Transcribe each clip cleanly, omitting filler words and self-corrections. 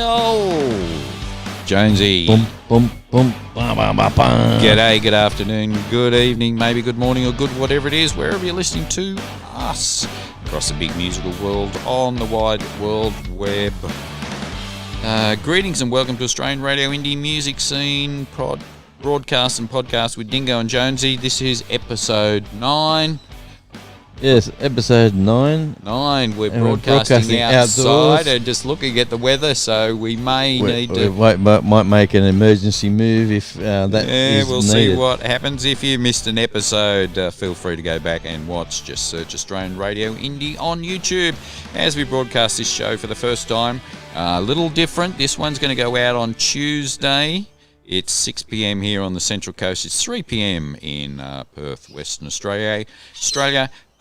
Oh, Jonesy. Boom, boom, boom, bum, bum, bum, bum. G'day, good afternoon, good evening, maybe good morning or good whatever it is, wherever you're listening to us across the big musical world on the wide world web. Greetings and welcome to Australian Radio Indie Music Scene broadcast and podcast with Dingo and Jonesy. This is episode 9. Yes, episode 9. We're And broadcasting outside outdoors. and just looking at the weather, so we may need to... We might make an emergency move if that is we'll needed. see what happens. If you missed an episode, feel free to go back and watch. Just search Australian Radio Indie on YouTube as we broadcast this show for the first time. A little different. This one's going to go out on Tuesday. It's 6 p.m. here on the Central Coast. It's 3 p.m. in Perth, Western Australia.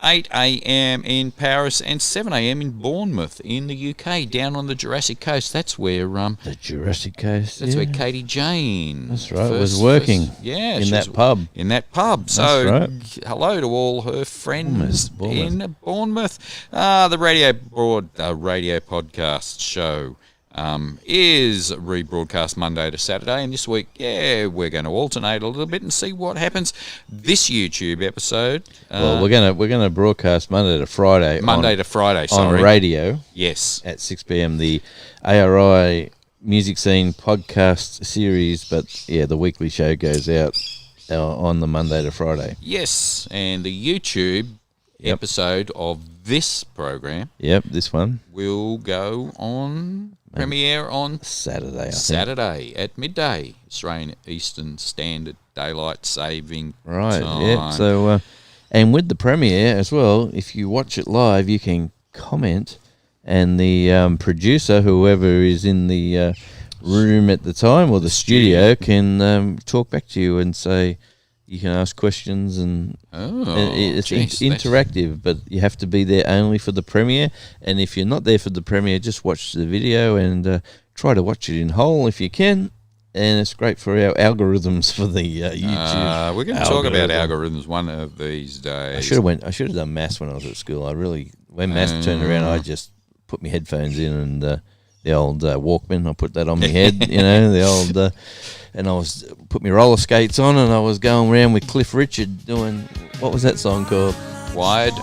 8 a.m. in Paris and 7 a.m. in Bournemouth in the UK, down on the Jurassic Coast. That's where the Jurassic Coast. That's where Katie Jane. That's right. Was working. In that pub. In that pub. So right. Hello to all her friends Bournemouth. in Bournemouth. The radio podcast show is rebroadcast Monday to Saturday, and this week, we're going to alternate a little bit and see what happens. This YouTube episode, Well, we're gonna broadcast Monday to Friday. On radio. Yes, at 6 p.m. The ARI Music Scene podcast series, but the weekly show goes out on the Monday to Friday. Yes, and the YouTube episode of this program. Yep, this one will go on. Premiere on Saturday at midday, Australian Eastern Standard Daylight Saving Time. Yeah. So, and with the premiere as well, if you watch it live, you can comment, and the producer, whoever is in the room at the time or the studio, can talk back to you and say. You can ask questions, and it's interactive, but you have to be there only for the premiere. And if you're not there for the premiere, just watch the video and try to watch it in whole if you can. And it's great for our algorithms for the YouTube. We're going to talk about algorithms one of these days. I should have done maths when I was at school. When maths turned around, I just put my headphones in and the old Walkman. I put that on my head, the old. And I was put my roller skates on, and I was going around with Cliff Richard doing, what was that song called? Wired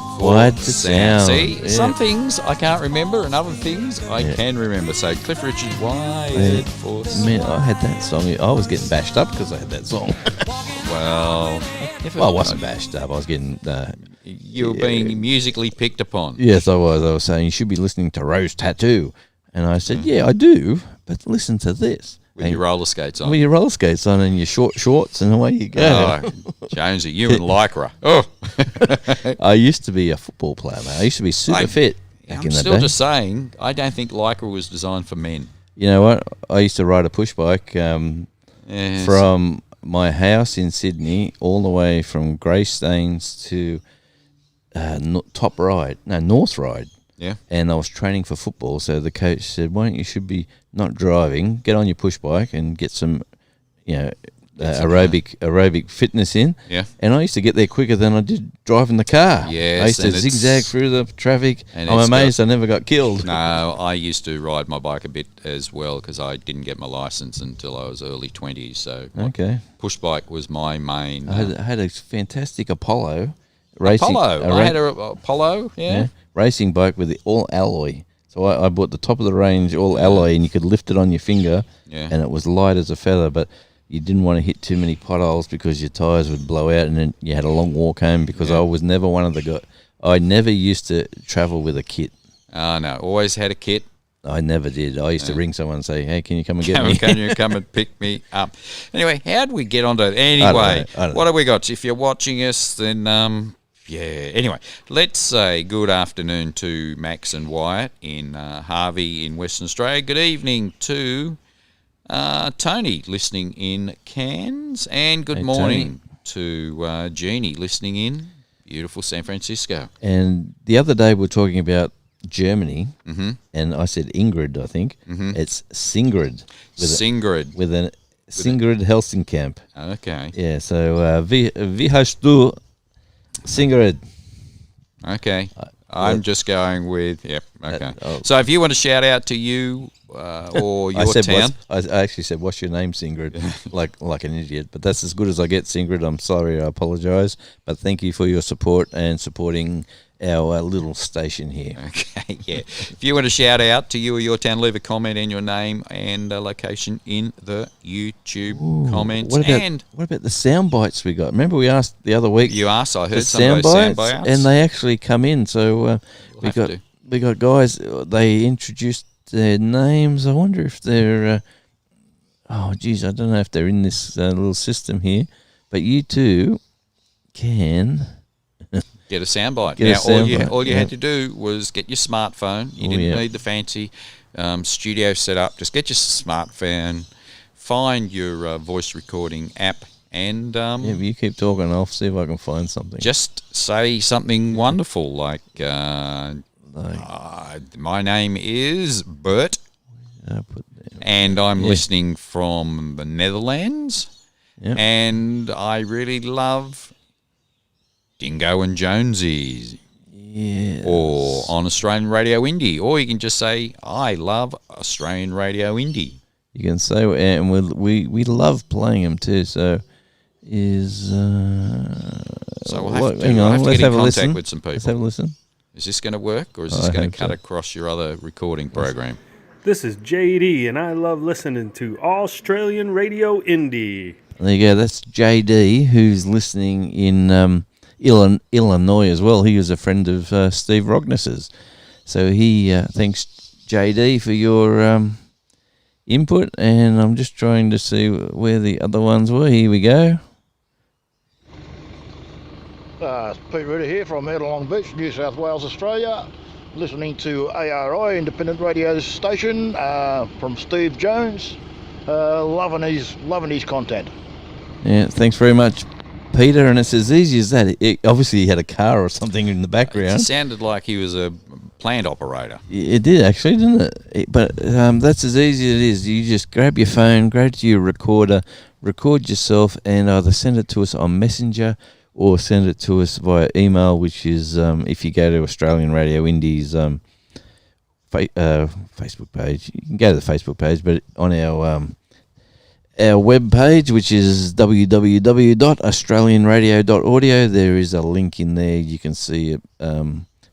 for Sound. See, some things I can't remember, and other things I can remember. So Cliff Richard, Wired for Sound. Man, I had that song. I was getting bashed up because I had that song. Well, I wasn't bashed up. I was getting... you were being musically picked upon. Yes, I was. I was saying, you should be listening to Rose Tattoo. And I said, yeah, I do, but listen to this. With your roller skates on. With your roller skates on and your short shorts, and away you go. Oh, Jonesy, you and Lycra. Oh. I used to be a football player, mate. I used to be super fit back I'm in the still day. just saying, I don't think Lycra was designed for men. You know what? I used to ride a push bike from my house in Sydney all the way from Greystanes to North Ride. Yeah. And I was training for football, so the coach said, "Why don't you should be not driving? Get on your push bike and get some, aerobic fitness in." Yeah. And I used to get there quicker than I did driving the car. Yes. I used to zigzag through the traffic. And I'm amazed I never got killed. No, I used to ride my bike a bit as well because I didn't get my license until I was early 20s. So push bike was my main. I had a fantastic Apollo. I had a Apollo, yeah. Racing bike with the all alloy. So I bought the top of the range all alloy, and you could lift it on your finger, and it was light as a feather, but you didn't want to hit too many potholes because your tyres would blow out, and then you had a long walk home because I was never one of the guys. I never used to travel with a kit. Oh, no, always had a kit. I never did. I used to ring someone and say, "Hey, can you come and get me? Can you come and pick me up?" Anyway, how'd we get onto it? Anyway, I don't know. What have we got? If you're watching us, then... Anyway, let's say good afternoon to Max and Wyatt in Harvey in Western Australia. Good evening to Tony listening in Cairns. And good morning to Jeannie listening in beautiful San Francisco. And the other day we were talking about Germany, and I said Ingrid, I think. It's Singrid. With a Singrid Helsinkamp. Okay. Yeah, so wie heißt du? Singrid. Okay. I'm just going with, Okay. So if you want to shout out to you or your town. I actually said, what's your name, Singrid? like an idiot. But that's as good as I get, Singrid. I'm sorry, I apologise. But thank you for your support and supporting our little station here. Okay, yeah. If you want to shout out to you or your town, leave a comment and your name and location in the YouTube comments. What about the sound bites we got? Remember we asked the other week? You asked, I heard some of those sound bites. And they actually come in. So we got guys, they introduced their names. I wonder if they're, I don't know if they're in this little system here. But you too can... Get a soundbite. All you had to do was get your smartphone. You didn't need the fancy studio set up. Just get your smartphone, find your voice recording app, and you keep talking. I'll see if I can find something. Just say something wonderful like my name is Bert, and I'm listening from the Netherlands, and I really love Dingo and Jonesy, or on Australian Radio Indie, or you can just say, I love Australian Radio Indie. You can say, and we love playing them too, so we'll have to, get in contact with some people. Let's have a listen. Is this going to work, or is this going to cut across your other recording program? This is JD, and I love listening to Australian Radio Indie. There you go, that's JD, who's listening in... Illinois as well. He was a friend of Steve Rognus's. So he thanks JD for your input, and I'm just trying to see where the other ones were. Here we go. It's Pete Ritter here from Long Beach, New South Wales, Australia. Listening to ARI, Independent Radio Station, from Steve Jones. Loving his content. Yeah, thanks very much, Peter, and it's as easy as that. Obviously, he had a car or something in the background. It sounded like he was a plant operator. It did, actually, didn't it? But that's as easy as it is. You just grab your phone, go to your recorder, record yourself, and either send it to us on Messenger or send it to us via email, which is, if you go to Australian Radio Indie's Facebook page, you can go to the Facebook page, but on our web page, which is www.australianradio.audio, there is a link in there. You can see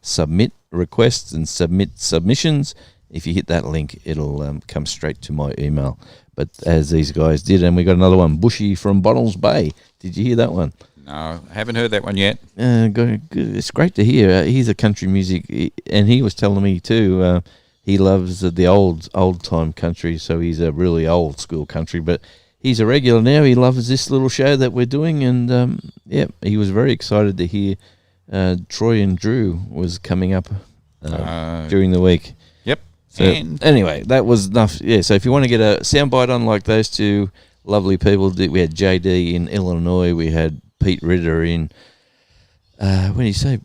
submit requests and submit submissions. If you hit that link, it'll come straight to my email. But as these guys did, and we got another one, Bushy from Bonnells Bay. Did you hear that one? No, I haven't heard that one yet. It's great to hear. He's a country music, and he was telling me too, he loves the old time country, so he's a really old school country. But he's a regular now. He loves this little show that we're doing, and he was very excited to hear Troy and Drew was coming up during the week. Yep. So anyway, that was enough. Yeah. So if you want to get a soundbite on like those two lovely people, we had JD in Illinois. We had Pete Ritter in what do you say?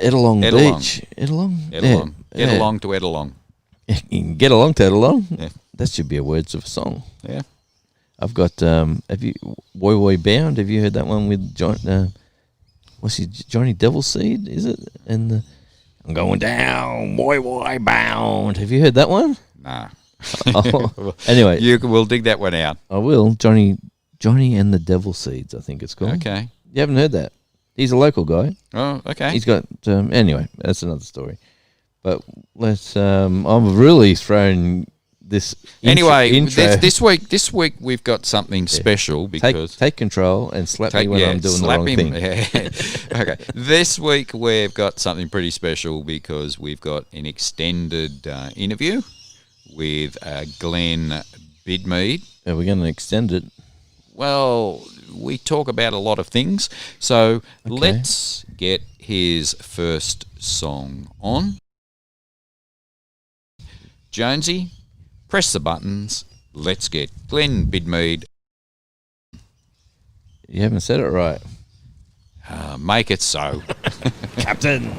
Ettalong Beach. Ettalong. Ettalong. Get along to Ettalong. Get along to Ettalong. Yeah. That should be a words of a song. Yeah. I've got have you Woy Woy Bound? Have you heard that one with John? What's he? Johnny Devilseed? Is it? And I'm going down, Woy Woy Bound. Have you heard that one? Nah. Anyway, we'll dig that one out. I will. Johnny and the Devilseeds, I think it's called. Okay. You haven't heard that? He's a local guy. Oh, okay. He's got anyway. That's another story. But let's. I'm really throwing this. Intro. This week we've got something special because take control and slap me when I'm doing the wrong thing. Yeah. Okay. This week we've got something pretty special because we've got an extended interview with Glenn Bidmead. Are we going to extend it? Well, we talk about a lot of things, so let's get his first song on. Jonesy, press the buttons. Let's get Glenn Bidmead. You haven't said it right. Make it so. Captain.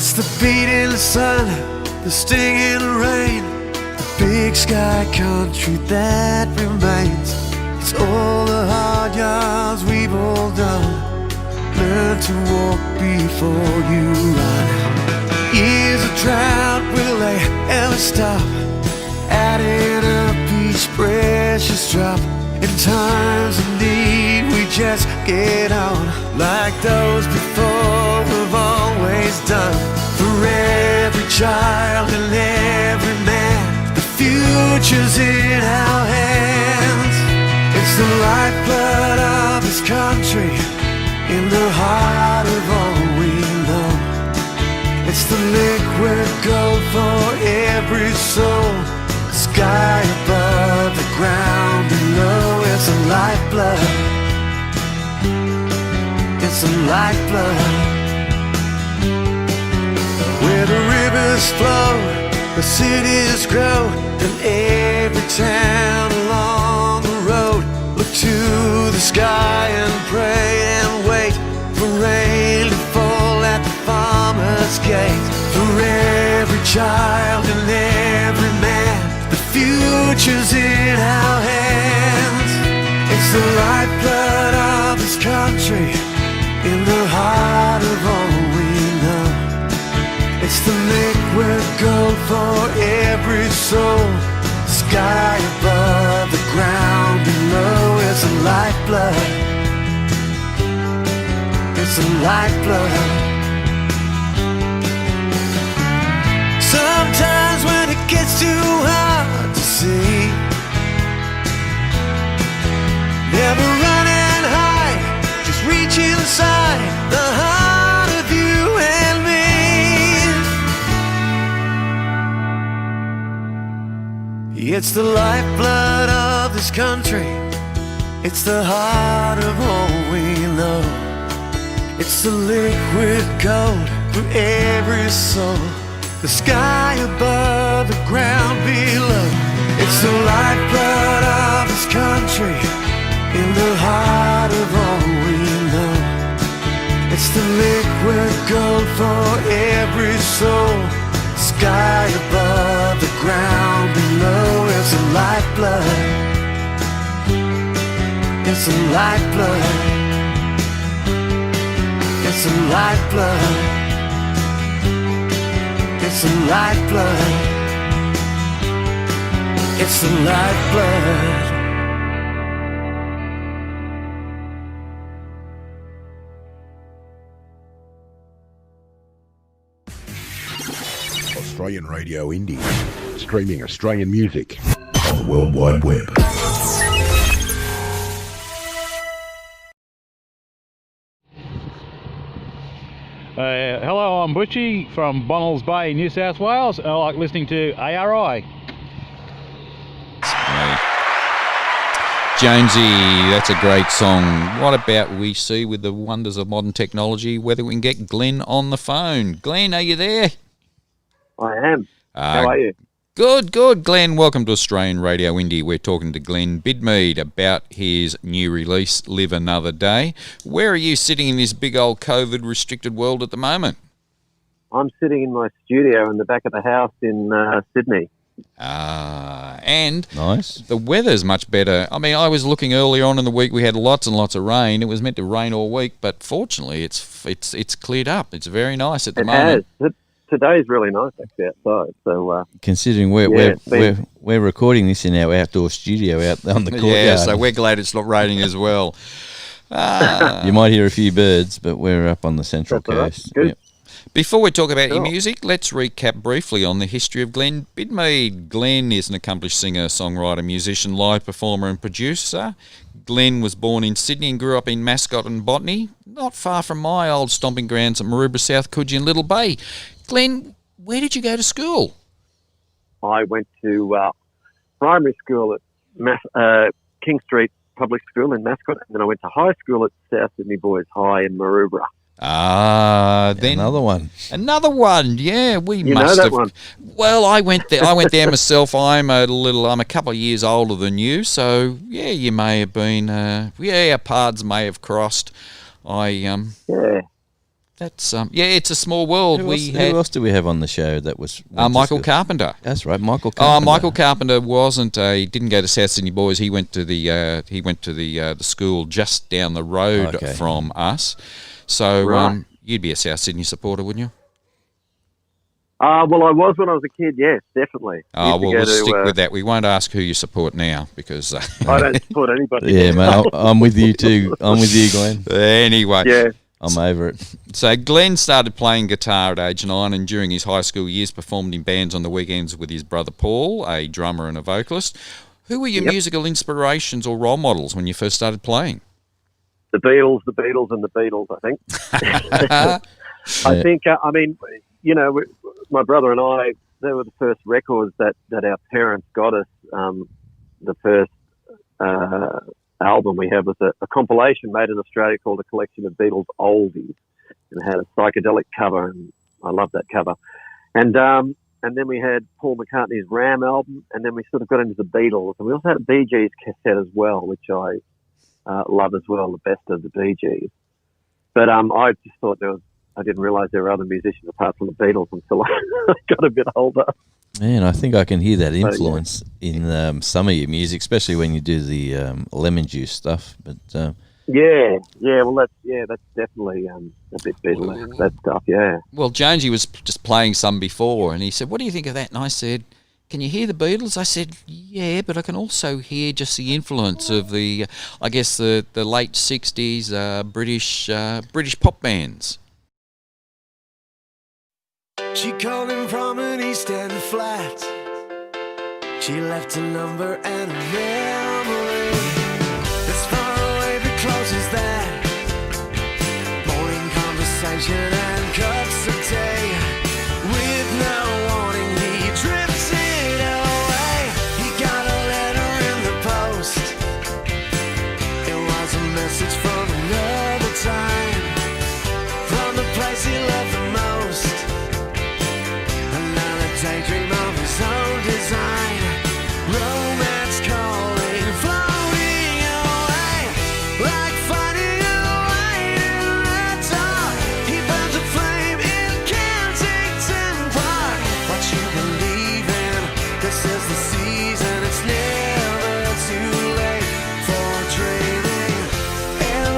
It's the beating sun, the stinging rain, the big sky country that remains. It's all the hard yards we've all done. Learn to walk before you run. Years of drought, will they ever stop? Adding up each precious drop. In times of need, we just get on, like those before have always done. For every child and every man, the future's in our hands. It's the lifeblood of this country, in the heart of all we know. It's the liquid gold for every soul, the sky above, the ground below. It's a lifeblood, it's a lifeblood. Where the rivers flow, the cities grow, and every town along the road. Look to the sky and pray and wait for rain to fall at the farmer's gate. For every child and every man, the future's in our hands. It's the lifeblood of this country, in the heart of all we know. It's the liquid gold for every soul, the sky above, the ground below. It's a lifeblood, it's a lifeblood. Sometimes when it gets too hard to see, never run and hide, just reach inside the heart of you and me. It's the lifeblood of this country, it's the heart of all we know. It's the liquid gold for every soul, the sky above, the ground below. It's the lifeblood of this country, in the heart of all we know. It's the liquid gold for every soul, the sky above, the ground below. It's a lifeblood, it's a lifeblood, it's a lifeblood, it's a lifeblood, it's a lifeblood. Australian Radio Indie, streaming Australian music on the World Wide Web. Hello, I'm Butchie from Bonnells Bay, New South Wales. I like listening to ARI. Jonesy, that's a great song. What about we see with the wonders of modern technology whether we can get Glenn on the phone? Glenn, are you there? I am. How are you? Good, good. Glenn, welcome to Australian Radio Indie. We're talking to Glenn Bidmead about his new release, Live Another Day. Where are you sitting in this big old COVID-restricted world at the moment? I'm sitting in my studio in the back of the house in Sydney. And Nice. the weather's much better. I mean, I was looking earlier on in the week, we had lots and lots of rain. It was meant to rain all week, but fortunately it's cleared up. It's very nice at the moment. It has. Today's really nice actually outside. So Considering we're recording this in our outdoor studio out on the courtyard. Yeah, so we're glad it's not raining as well. You might hear a few birds, but we're up on the Central Coast. Good. Yep. Before we talk about your music, let's recap briefly on the history of Glenn Bidmead. Glenn is an accomplished singer, songwriter, musician, live performer and producer. Glenn was born in Sydney and grew up in Mascot and Botany, not far from my old stomping grounds at Maroubra, South Coogee and Little Bay. Glenn, where did you go to school? I went to primary school at King Street Public School in Mascot, and then I went to high school at South Sydney Boys High in Maroubra. Then Another one. Yeah, You know that one? Well, I went there myself. I'm a couple of years older than you, so yeah, you may have been. Our paths may have crossed. I That's it's a small world. Who else do we have on the show that was Michael Carpenter? That's right, Michael Carpenter. Michael Carpenter didn't go to South Sydney Boys. He went to the school just down the road from us. So you'd be a South Sydney supporter, wouldn't you? Well, I was when I was a kid. Yes, definitely. We'll stick with that. We won't ask who you support now because I don't support anybody. Yeah, mate, I'm with you too. I'm with you, Glenn. Anyway, yeah. I'm over it. So Glenn started playing guitar at age 9 and during his high school years performed in bands on the weekends with his brother Paul, a drummer and a vocalist. Who were your musical inspirations or role models when you first started playing? The Beatles, and the Beatles, I think. I think, my brother and I, they were the first records that our parents got us. The first album we had was a compilation made in Australia called A Collection of Beatles Oldies, and it had a psychedelic cover, and I love that cover. And then we had Paul McCartney's Ram album, and then we sort of got into the Beatles, and we also had a Bee Gees cassette as well, which I love as well, the best of the Bee Gees. But I just thought I didn't realise there were other musicians apart from the Beatles until I got a bit older. Man, I think I can hear that influence in some of your music, especially when you do the lemon juice stuff. But well, that's definitely a bit Beatles, that stuff. Yeah. Well, Jonesy was just playing some before, and he said, "What do you think of that?" And I said, "Can you hear the Beatles?" I said, "Yeah, but I can also hear just the influence of the late '60s British pop bands." She called him from an East End flat. She left a number and a memory. As far away but close as that. Morning conversation and cups of tea. With no warning he drifted away. He got a letter in the post. It was a message from another time. From the place he loved the most. Daydream of his own design. Romance calling, floating away. Like finding a light in the dark. He burns a flame in Kensington Park. What you believe in, this is the season. It's never too late for dreaming. And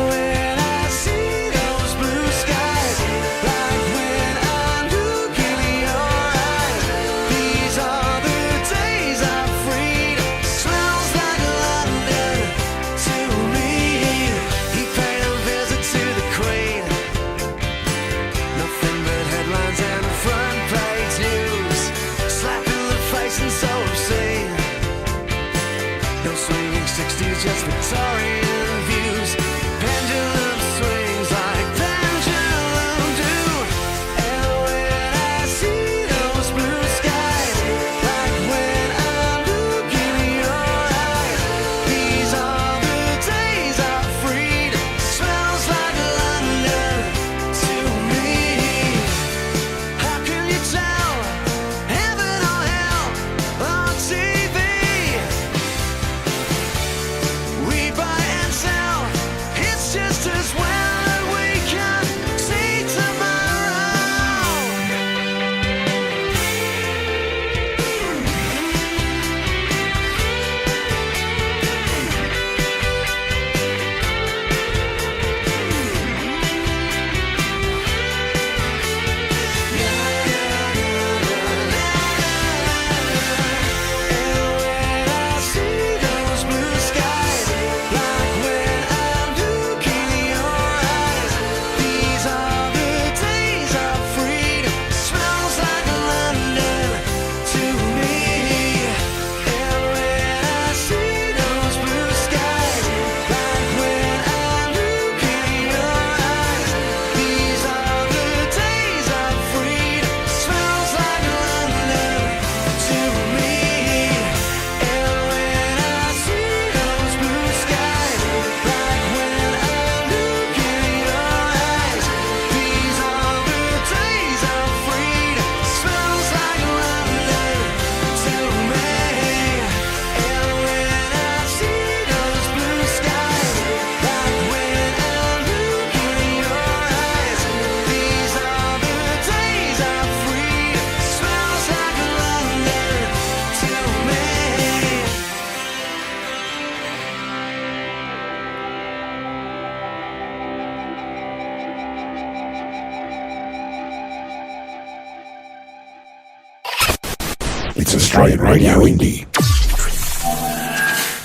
It's Australian Radio Indie.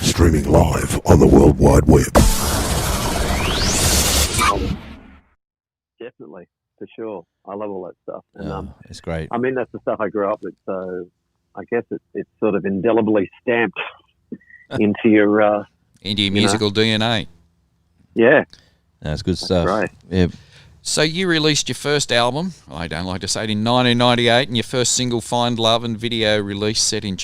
Streaming live on the World Wide Web. Definitely, for sure. I love all that stuff. And it's great. I mean, that's the stuff I grew up with, so I guess it's sort of indelibly stamped into your musical DNA. Yeah. That's good stuff. Right. Yeah. So you released your first album, I don't like to say it, in 1998, and your first single, Find Love, and video release set in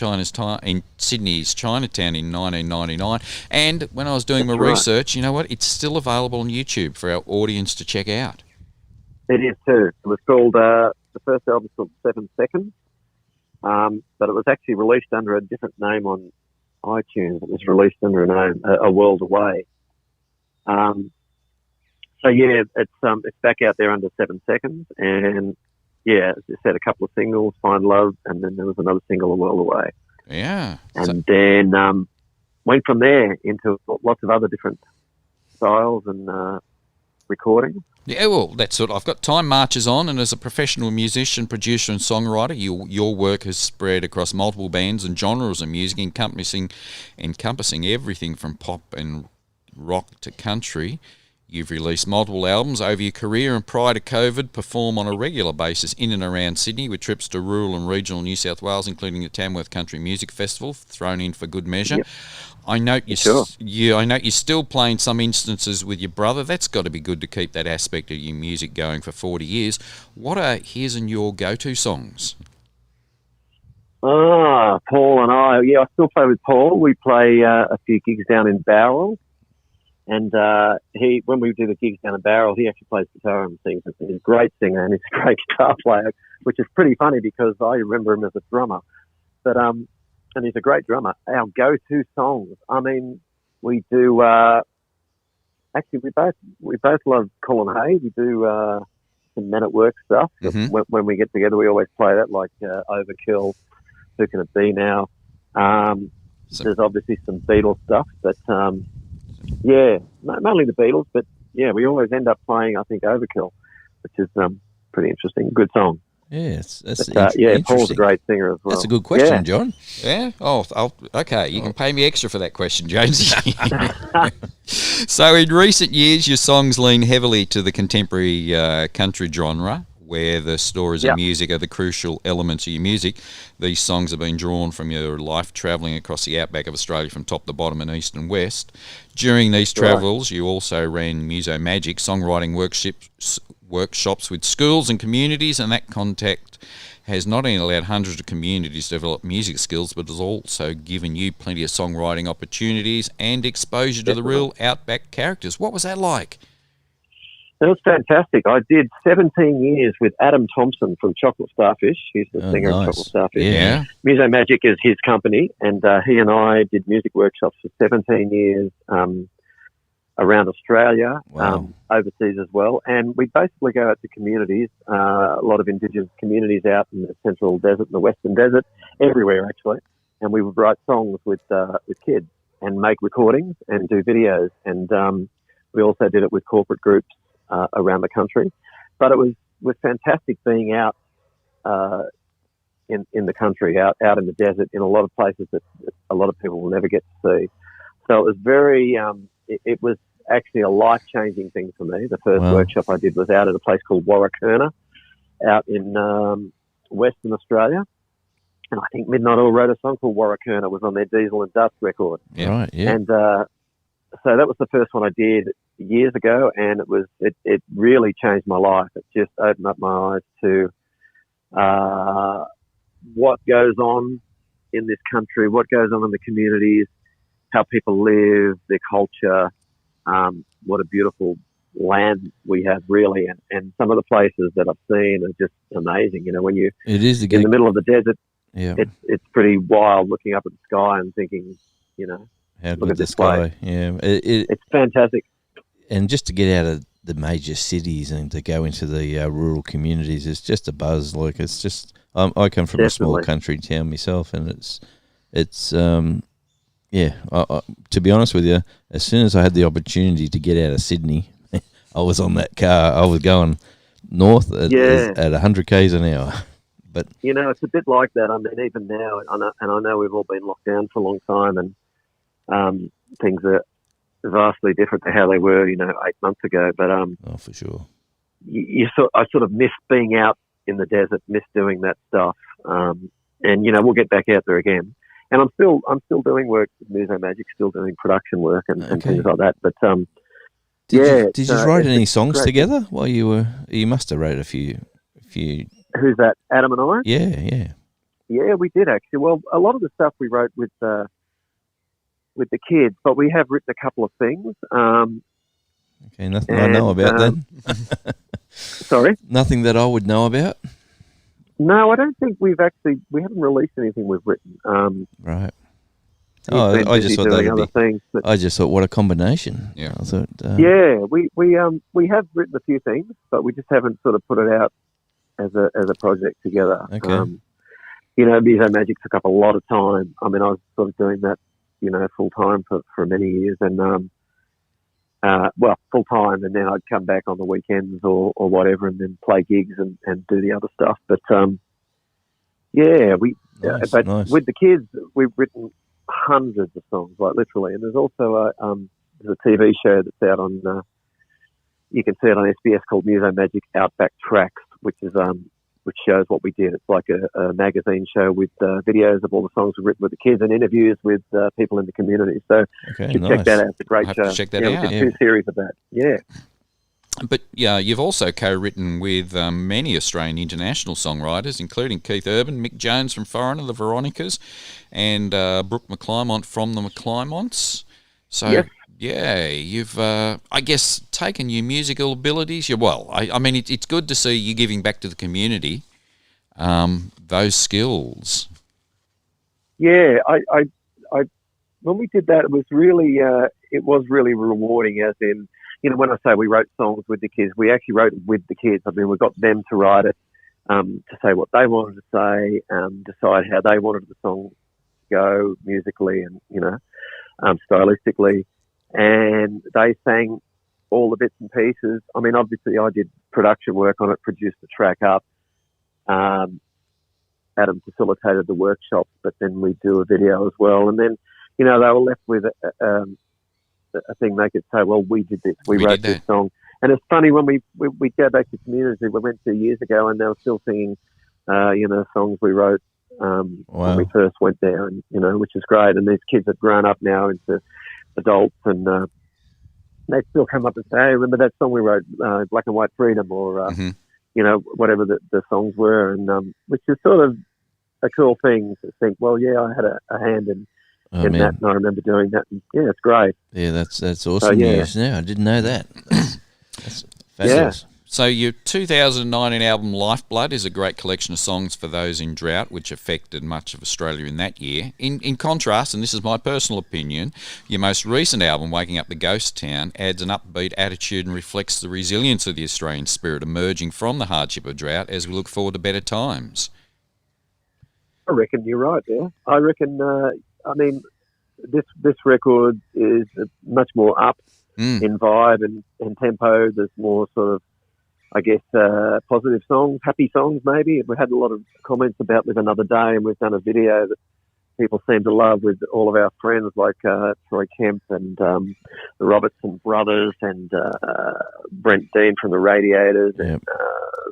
Sydney's Chinatown in 1999. And when I was doing my research, you know what? It's still available on YouTube for our audience to check out. It is too. It was called, the first album was called 7 Seconds, but it was actually released under a different name on iTunes. It was released under a name, A World Away. So yeah, it's back out there under 7 Seconds, and yeah, as I said, a couple of singles, Find Love, and then there was another single, A World Away. Yeah. And then went from there into lots of other different styles and recordings. Yeah, well, that's what I've got. Time marches on, and as a professional musician, producer, and songwriter, your work has spread across multiple bands and genres of music, encompassing everything from pop and rock to country. You've released multiple albums over your career, and prior to COVID, perform on a regular basis in and around Sydney with trips to rural and regional New South Wales, including the Tamworth Country Music Festival, thrown in for good measure. Yep. I note you're still playing some instances with your brother. That's got to be good to keep that aspect of your music going for 40 years. What are his and your go-to songs? Paul and I. Yeah, I still play with Paul. We play a few gigs down in Bowral. And when we do the gigs down in Barrel, he actually plays guitar and sings. He's a great singer and he's a great guitar player, which is pretty funny because I remember him as a drummer. But and he's a great drummer. Our go-to songs. I mean, we do. Actually, we both love Colin Hay. We do some Men at Work stuff. Mm-hmm. When we get together, we always play that, like Overkill, Who Can It Be Now. There's obviously some Beatles stuff, but. Yeah, mainly the Beatles, but yeah, we always end up playing, I think, Overkill, which is pretty interesting. Good song. Yeah, Paul's a great singer as well. That's a good question, John. Yeah? Okay, you can pay me extra for that question, Jones. So in recent years, your songs lean heavily to the contemporary country genre, where the stories of music are the crucial elements of your music. These songs have been drawn from your life travelling across the outback of Australia from top to bottom and east and west. During these travels, you also ran Muso Magic songwriting workshops with schools and communities, and that contact has not only allowed hundreds of communities to develop music skills, but has also given you plenty of songwriting opportunities and exposure to the real outback characters. What was that like? That was fantastic. I did 17 years with Adam Thompson from Chocolate Starfish. He's the singer of Chocolate Starfish. Yeah. Muso Magic is his company, and he and I did music workshops for 17 years around Australia, overseas as well. And we basically go out to communities, a lot of Indigenous communities out in the Central Desert and the Western Desert, everywhere actually. And we would write songs with kids and make recordings and do videos. And we also did it with corporate groups around the country, but it was fantastic being out in the country, out in the desert, in a lot of places that a lot of people will never get to see. So it was very, it was actually a life-changing thing for me. The first workshop I did was out at a place called Warrakurna, out in Western Australia, and I think Midnight Oil wrote a song called Warrakurna. It was on their Diesel and Dust record. Yeah. Right, yeah. And so that was the first one I did years ago, and it really changed my life. It just opened up my eyes to what goes on in this country, what goes on in the communities, how people live, their culture, what a beautiful land we have, really. And some of the places that I've seen are just amazing. You know, when in the middle of the desert, it's pretty wild looking up at the sky and thinking, you know, how good the sky. Yeah, it's fantastic. And just to get out of the major cities and to go into the rural communities, it's just a buzz. Like, it's just, I come from a small country town myself, and it's to be honest with you, as soon as I had the opportunity to get out of Sydney, I was on that car. I was going north at 100 k's an hour. But it's a bit like that. I mean, even now, and I know we've all been locked down for a long time, and things are vastly different to how they were, 8 months ago. But oh, for sure. I sort of miss being out in the desert, miss doing that stuff, and we'll get back out there again. And I'm still doing work with Muso Magic, still doing production work and things like that. But did you write any songs together while you were? You must have wrote a few. Who's that? Adam and I? Yeah. We did actually. Well, a lot of the stuff we wrote with the kids, but we have written a couple of things. Okay, nothing I know about then. Sorry? Nothing that I would know about? No, I don't think we haven't released anything we've written. Right. Oh, I just thought that would be. Things, I just thought, what a combination. Yeah. I thought. We have written a few things, but we just haven't sort of put it out as a project together. Okay. Muso Magic took up a lot of time. I mean, I was sort of doing that, full time for many years, and full time, and then I'd come back on the weekends or whatever, and then play gigs and do the other stuff. But nice. with the kids, we've written hundreds of songs, like literally. And there's also there's a TV show that's out on. You can see it on SBS called Muso Magic Outback Tracks, which shows what we did. It's like a magazine show with videos of all the songs we've written with the kids and interviews with people in the community. So you should check that out. It's a great show. Check that out. We did 2 series of that. Yeah. But you've also co-written with many Australian international songwriters, including Keith Urban, Mick Jones from Foreigner, the Veronicas, and Brooke McClymont from the McClymonts. So, yes. Yeah, you've, I guess, taken your musical abilities. I mean, it's good to see you giving back to the community those skills. Yeah, I when we did that, it was really rewarding. As in, when I say we wrote songs with the kids, we actually wrote with the kids. I mean, we got them to write it, to say what they wanted to say, decide how they wanted the song to go musically and stylistically. And they sang all the bits and pieces. I mean, obviously, I did production work on it, produced the track up. Adam facilitated the workshops, but then we do a video as well. And then, they were left with a thing they could say, well, we did this. We wrote this song. And it's funny, when we go back to community, we went 2 years ago, and they were still singing, songs we wrote when we first went there, and which is great. And these kids have grown up now into adults, and they still come up and say, hey, remember that song we wrote, Black and White Freedom, or whatever the songs were, and which is sort of a cool thing to think, well, yeah, I had a hand in that, and I remember doing that, and yeah, it's great. Yeah, that's awesome news. Yeah, I didn't know that. That's fabulous. Yeah. So your 2019 album Lifeblood is a great collection of songs for those in drought, which affected much of Australia in that year. In contrast, and this is my personal opinion, your most recent album, Waking Up the Ghost Town, adds an upbeat attitude and reflects the resilience of the Australian spirit emerging from the hardship of drought as we look forward to better times. I reckon you're right there. I reckon, this record is much more up in vibe and tempo. There's more sort of, I guess, positive songs, happy songs maybe. We had a lot of comments about Live Another Day, and we've done a video that people seem to love with all of our friends like Troy Kemp and the Robertson brothers and Brent Dean from the Radiators and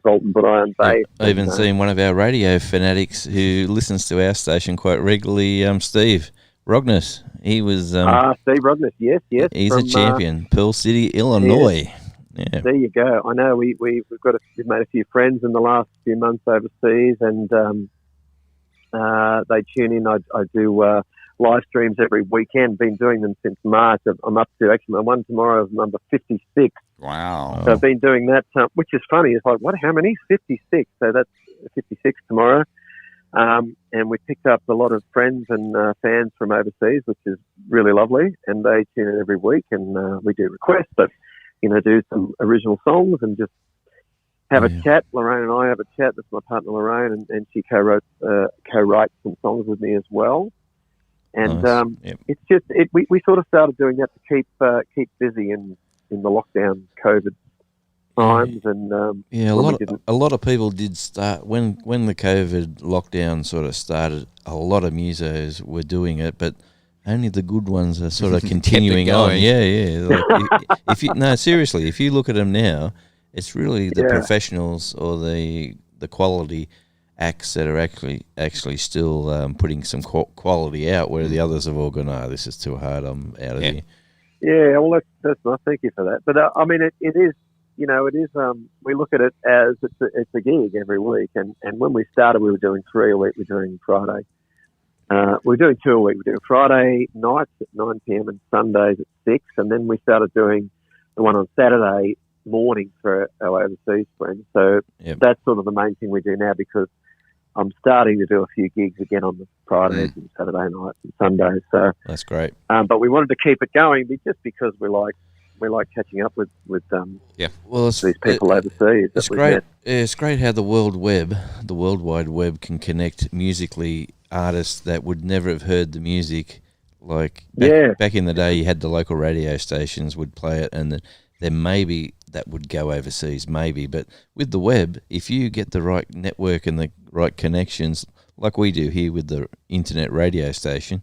Zoltan Brian Bass. I've even seen one of our radio fanatics who listens to our station quite regularly, Steve Rogness. He was... Steve Rogness, yes. He's a champion, Pearl City, Illinois. Yeah. There you go. I know we've made a few friends in the last few months overseas, and they tune in. I do live streams every weekend. Been doing them since March. I'm up to, actually, my one tomorrow is number 56. Wow! So I've been doing that, which is funny. It's like, what? How many? 56. So that's 56 tomorrow. And we picked up a lot of friends and fans from overseas, which is really lovely. And they tune in every week, and we do requests, but do some original songs and just have a chat. Lorraine and I have a chat. That's my partner Lorraine, and she co-writes some songs with me as well. And nice. It's just we sort of started doing that to keep busy in the lockdown COVID times, and Yeah, when we didn't. a lot of people did start when the COVID lockdown sort of started. A lot of musos were doing it, but only the good ones are sort of continuing on. going. Yeah. Like if you no, seriously, if you look at them now, it's really the Yeah. professionals or the quality acts that are actually still putting some quality out, where the others have all gone, this is too hard, I'm out of here. Yeah, well, that's nice. Thank you for that. But I mean, it is, it is. We look at it as it's a gig every week, and when we started, we were doing 3 a week. We're doing Friday. We're doing 2 a week. We're doing Friday nights at 9 p.m. and Sundays at 6, and then we started doing the one on Saturday morning for our overseas friends. So that's sort of the main thing we do now, because I'm starting to do a few gigs again on the Fridays and Saturday nights and Sundays. So that's great. But we wanted to keep it going just because we like catching up with these people overseas. It's great. It's great how the World Wide Web, can connect musically artists that would never have heard the music. Like back in the day, you had the local radio stations would play it, and then maybe that would go overseas, maybe. But with the web, if you get the right network and the right connections, like we do here with the internet radio station,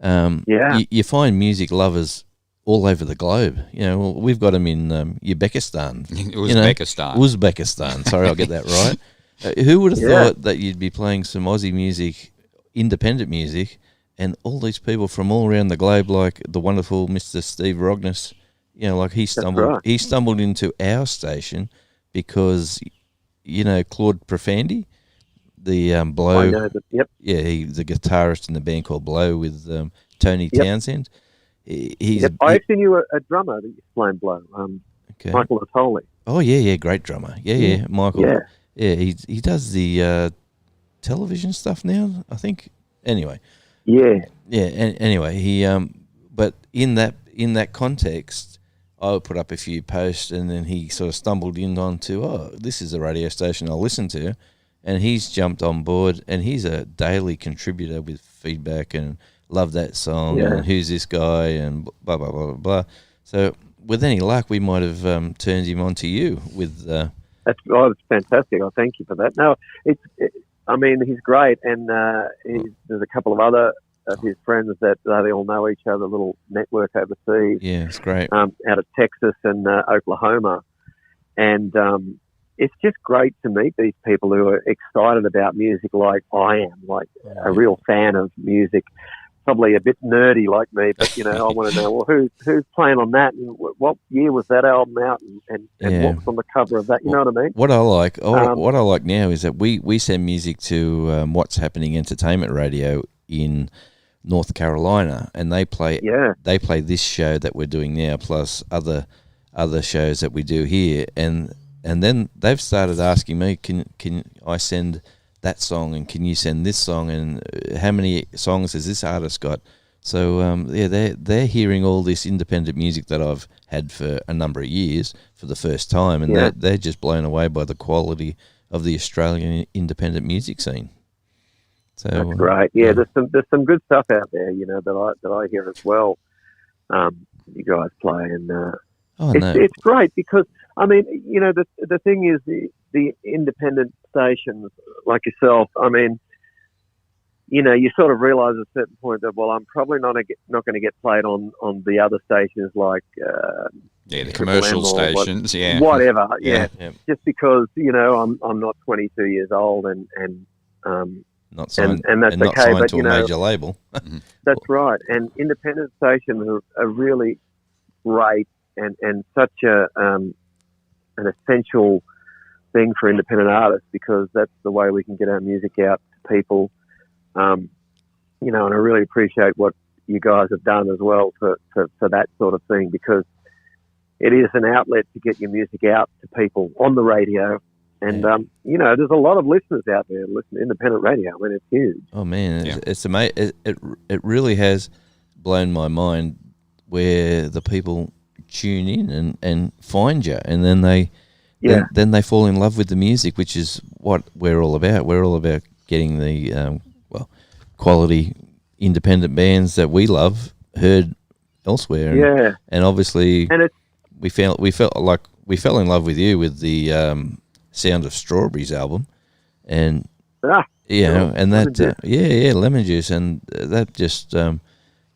you find music lovers all over the globe. We've got them in Uzbekistan. Uzbekistan. Sorry, I'll get that right. Who would have thought that you'd be playing some Aussie music, independent music, and all these people from all around the globe, like the wonderful Mr. Steve Rogness, he stumbled into our station because, Claude Profandy, the Blow. I know that, yep. Yeah, he's a guitarist in the band called Blow with Tony Townsend. I actually knew a drummer that used to play in Blow, Michael Attoli. Oh, yeah, great drummer. Yeah, Michael. Yeah, he does the television stuff now, I think. Anyway. Yeah. Yeah, anyway, he but in that context, I would put up a few posts, and then he sort of stumbled in onto, this is a radio station I'll listen to, and he's jumped on board, and he's a daily contributor with feedback and love that song, and who's this guy, and blah, blah, blah, blah. So with any luck, we might have turned him on to you with... That's fantastic. Thank you for that. No, he's great, and there's a couple of other of his friends that they all know each other, a little network overseas. Yeah, it's great. Out of Texas and Oklahoma. And it's just great to meet these people who are excited about music like I am, like a real fan of music. Probably a bit nerdy like me, but I want to know, well, who's playing on that, and what year was that album out, and what's on the cover of that? You know what I mean? What I like now is that we send music to What's Happening Entertainment Radio in North Carolina, and they play this show that we're doing now, plus other shows that we do here, and then they've started asking me, can I send that song, and can you send this song, and how many songs has this artist got? So they're hearing all this independent music that I've had for a number of years for the first time, and they're just blown away by the quality of the Australian independent music scene. So that's great. Yeah, there's some good stuff out there, that I hear as well. You guys play, and it's great because the thing is the independent stations like yourself. You sort of realise at a certain point that, well, I'm probably not going to get played on the other stations like the commercial stations, whatever, just because I'm not 22 years old and not signed, and that's and not okay, signed but to a major label. That's right, and independent stations are really great and such an essential thing for independent artists, because that's the way we can get our music out to people. And I really appreciate what you guys have done as well for that sort of thing, because it is an outlet to get your music out to people on the radio. And, there's a lot of listeners out there who listen to independent radio. It's huge. Oh, man, it's amazing. It really has blown my mind where the people tune in and find you, and then they fall in love with the music, which is what we're all about. We're all about getting the quality independent bands that we love heard elsewhere. And obviously, we felt like we fell in love with you with the Sound of Strawberries album, and and that lemon juice, and that just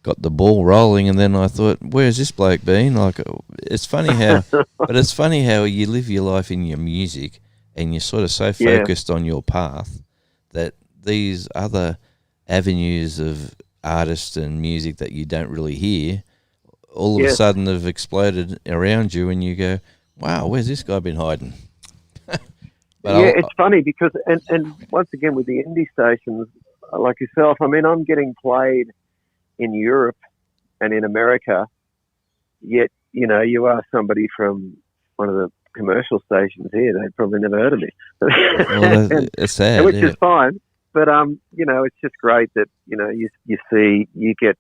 got the ball rolling. And then I thought, where's this bloke been? Like, it's funny how, but it's funny how you live your life in your music, and you're sort of so focused on your path that these other avenues of artists and music that you don't really hear, all of a sudden have exploded around you, and you go, wow, where's this guy been hiding? It's funny because, and once again with the indie stations like yourself, I mean, I'm getting played in Europe and in America, yet, you know, you are somebody from one of the commercial stations here, they've probably never heard of me. Well, it's sad, which is fine. But, you know, it's just great that, you know, you get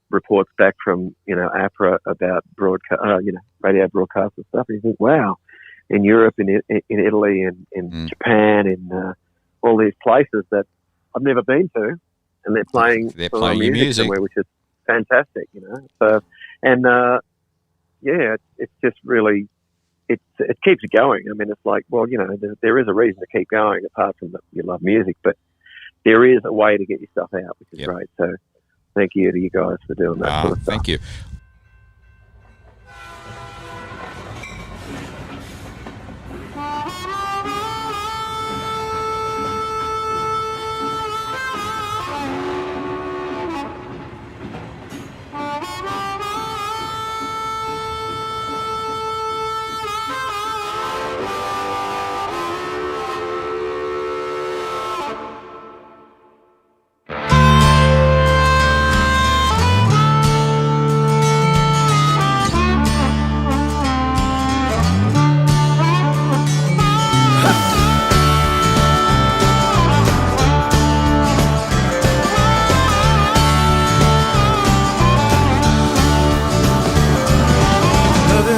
reports back from, you know, APRA about radio broadcast and stuff, and you think, wow, in Europe, in Italy, in Japan, in all these places that I've never been to, and they're playing your music somewhere, which is fantastic, you know. So, and it's just really, it keeps it going. I mean, it's like, well, you know, there is a reason to keep going apart from that you love music, but there is a way to get your stuff out, which is great. So, thank you to you guys for doing that sort of stuff. Thank you.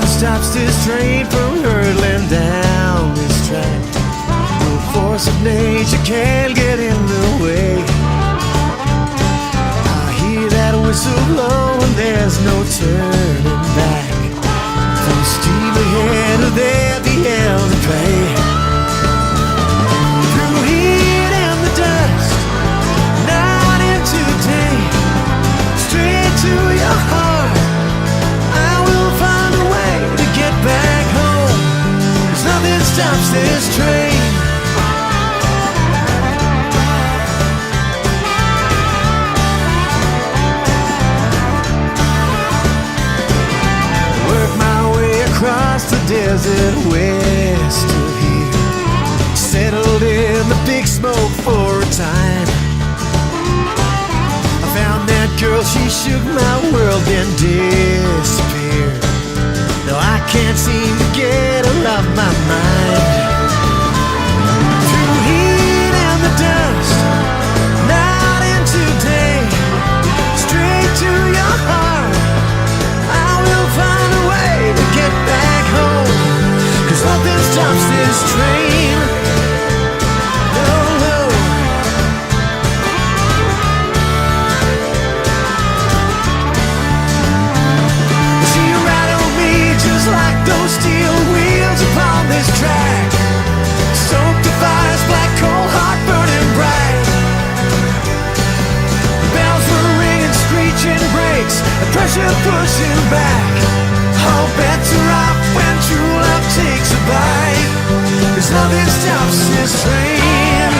Stops this train from hurtling down this track. No force of nature can get in the way. I hear that whistle blow and there's no turning back. Full steam ahead or there be hell to pay. Through heat and the dust, night into day, straight to your heart, I will find a way to get back home, 'cause nothing stops this train. Work my way across the desert west of here, settled in the big smoke for a time. I found that girl, she shook my world, then disappeared. No, I can't seem to get her off my mind. Through heat and the dust, night into day, straight to your heart, I will find a way to get back home, 'cause nothing stops this train. No, no. She rattled me just like those steel wheels upon this track, soaked the fire's black coal, heart burning bright. Bells were ringing, screeching brakes, the pressure pushing back. All bets are off when true love takes a bite, 'cause nothing stops this train.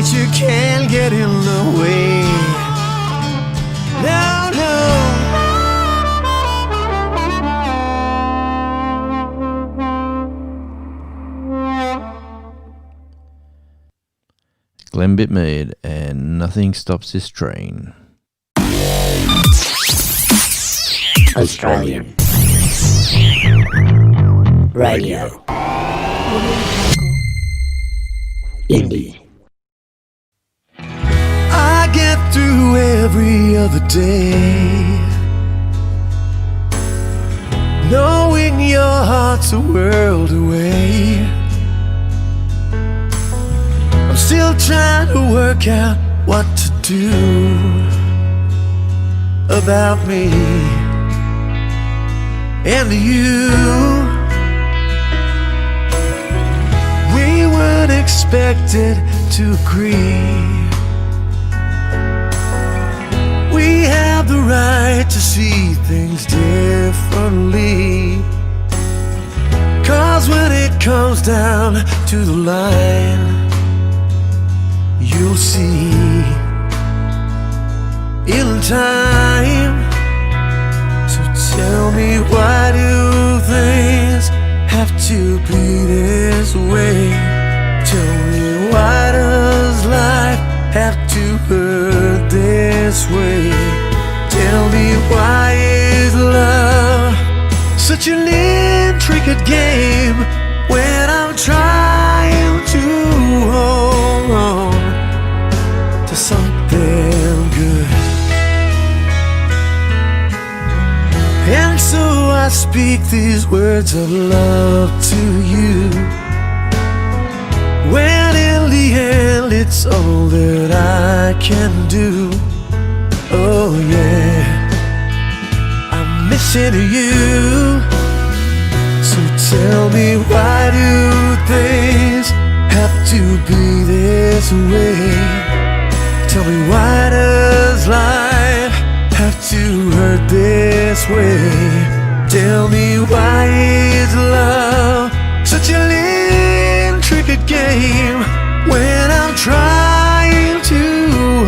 but you can't get in the way. No, no. Glenn Bidmead and Nothing Stops This Train. Australian Radio. Indie. I get through every other day knowing your heart's a world away. I'm still trying to work out what to do about me and you. We weren't expected to agree. We have the right to see things differently. 'Cause when it comes down to the line, you'll see in time. So tell me, why do things have to be this way? Tell me, why does life have to hurt this way? Tell me, why is love such an intricate game when I'm trying to hold on to something good? And so I speak these words of love to you, when in the end it's all that I can do. Oh yeah, I'm missing you. So tell me, why do things have to be this way? Tell me, why does life have to hurt this way? Tell me, why is love such an intricate game when I'm trying to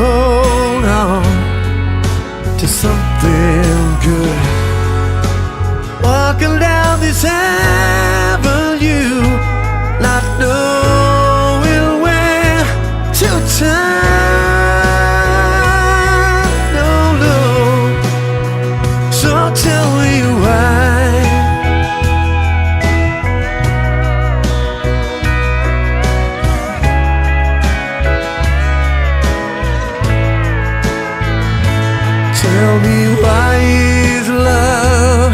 hold on to something good? Walking down this avenue, not knowing where to turn. No, no. So tell me why. Tell me, why is love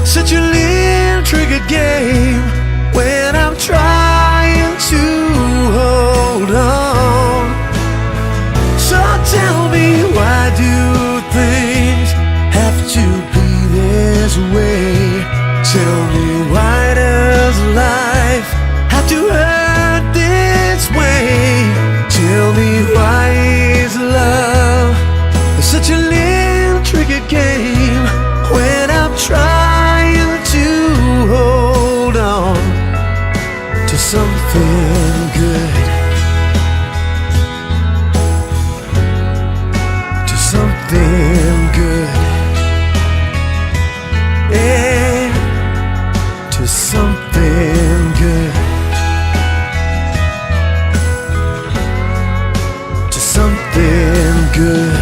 such an intricate game when I'm trying to hold on? So tell me, why do things have to be this way? Tell me, why does life have to hurt this way? Tell me, why is love such an intricate game when I'm trying to hold on to something good, to something good, yeah, to something good, to something good.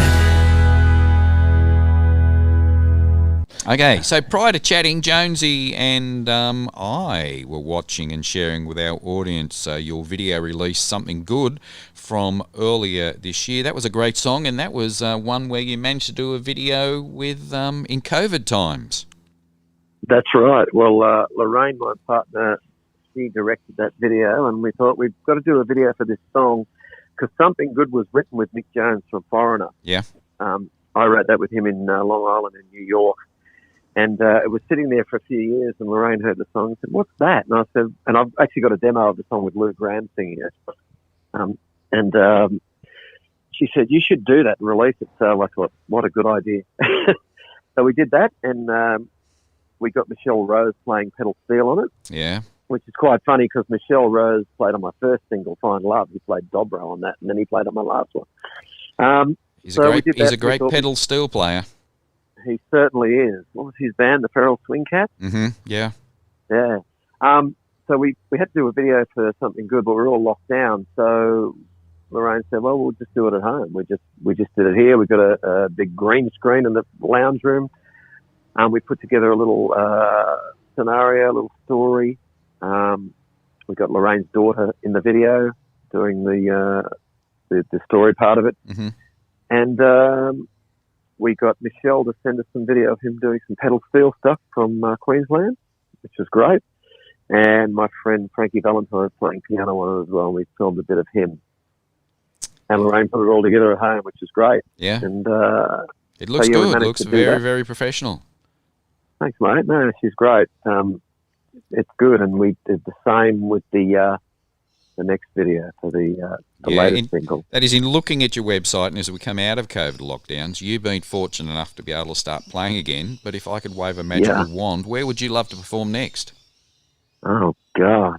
Okay, so prior to chatting, Jonesy and I were watching and sharing with our audience your video release, Something Good, from earlier this year. That was a great song, and that was one where you managed to do a video with in COVID times. That's right. Well, Lorraine, my partner, she directed that video, and we thought we've got to do a video for this song because Something Good was written with Mick Jones from Foreigner. Yeah. I wrote that with him in Long Island in New York. And it was sitting there for a few years, and Lorraine heard the song and said, "What's that?" And I said, and I've actually got a demo of the song with Lou Graham singing it. She said, "You should do that and release it." So I thought, what a good idea. So we did that, and we got Michelle Rose playing pedal steel on it. Yeah. which is quite funny because Michelle Rose played on my first single, Find Love. He played dobro on that, and then he played on my last one. He's a great pedal steel player. He certainly is. What was his band, the Feral Swing Cats? Mm-hmm. Yeah. Yeah. So we had to do a video for something good, but we were all locked down. So Lorraine said, "Well, we'll just do it at home." We just did it here. We got a big green screen in the lounge room. We put together a little scenario, a little story. We got Lorraine's daughter in the video doing the story part of it, mm-hmm. and we got Michelle to send us some video of him doing some pedal steel stuff from Queensland, which was great. And my friend Frankie Valentine was playing piano on it as well, and we filmed a bit of him. And Lorraine put it all together at home, which is great. Yeah. And it looks good. It looks very, very professional. Thanks, mate. No, she's great. It's good, and we did the same with the next video for the latest single. That is, in looking at your website, and as we come out of COVID lockdowns, you've been fortunate enough to be able to start playing again. But if I could wave a magical wand, where would you love to perform next? Oh, God.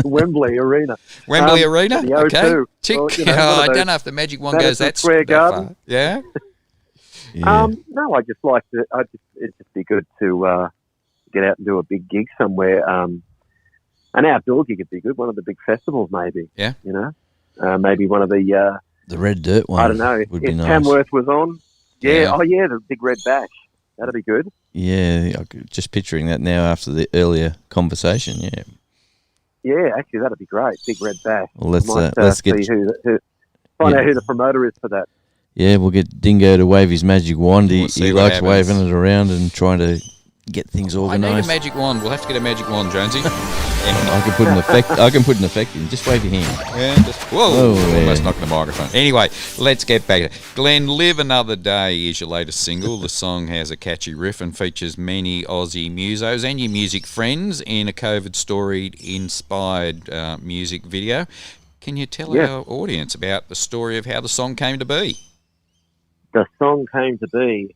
Wembley Arena. Wembley Arena? The O2. Okay. Tick. Well, I don't know if the magic wand goes that far. Yeah? No, I just like to. It'd just be good to get out and do a big gig somewhere. An outdoor gig would be good. One of the big festivals, maybe. Yeah. You know, maybe one of the Red Dirt one. I don't know. Would if be nice. Tamworth was on. Yeah. Yeah. Oh, yeah. The big Red Bash. That'd be good. Yeah, just picturing that now after the earlier conversation. Yeah. Yeah, actually, that'd be great. Big Red Bash. Well, let's see find out who the promoter is for that. Yeah, we'll get Dingo to wave his magic wand. He likes happens. waving it around and trying to get things I organised. need a magic wand. We'll have to get a magic wand, Jonesy. I can put an effect. I can put an effect in. Just wave your hand. Yeah, whoa! Oh, Almost knocked the microphone. Anyway, let's get back. Glenn, "Live Another Day" is your latest single. The song has a catchy riff and features many Aussie musos and your music friends in a COVID story-inspired music video. Can you tell our audience about the story of how the song came to be? The song came to be.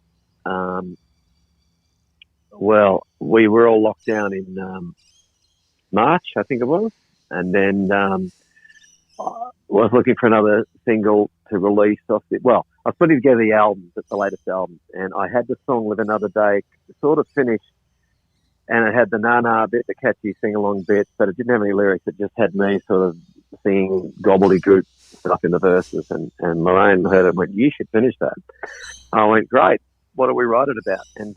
Well, we were all locked down in March, I think it was, and then I was looking for another single to release off it. Well, I was putting together the albums, the latest album, and I had the song "Live Another Day" sort of finished, and it had the na-na bit, the catchy sing-along bit, but it didn't have any lyrics. It just had me sort of singing gobbledygook stuff in the verses, and Lorraine heard it and went, "You should finish that." I went, "Great, what do we write it about?" And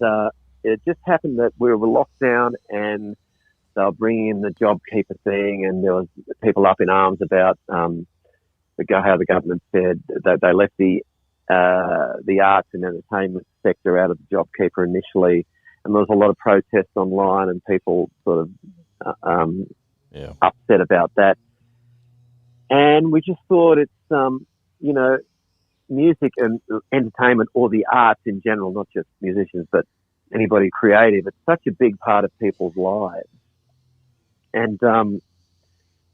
it just happened that we were locked down, and they were bringing in the JobKeeper thing, and there was people up in arms about how the government said that they left the arts and entertainment sector out of the JobKeeper initially, and there was a lot of protests online and people sort of upset about that. And we just thought it's music and entertainment, or the arts in general, not just musicians, but anybody creative. It's such a big part of people's lives. And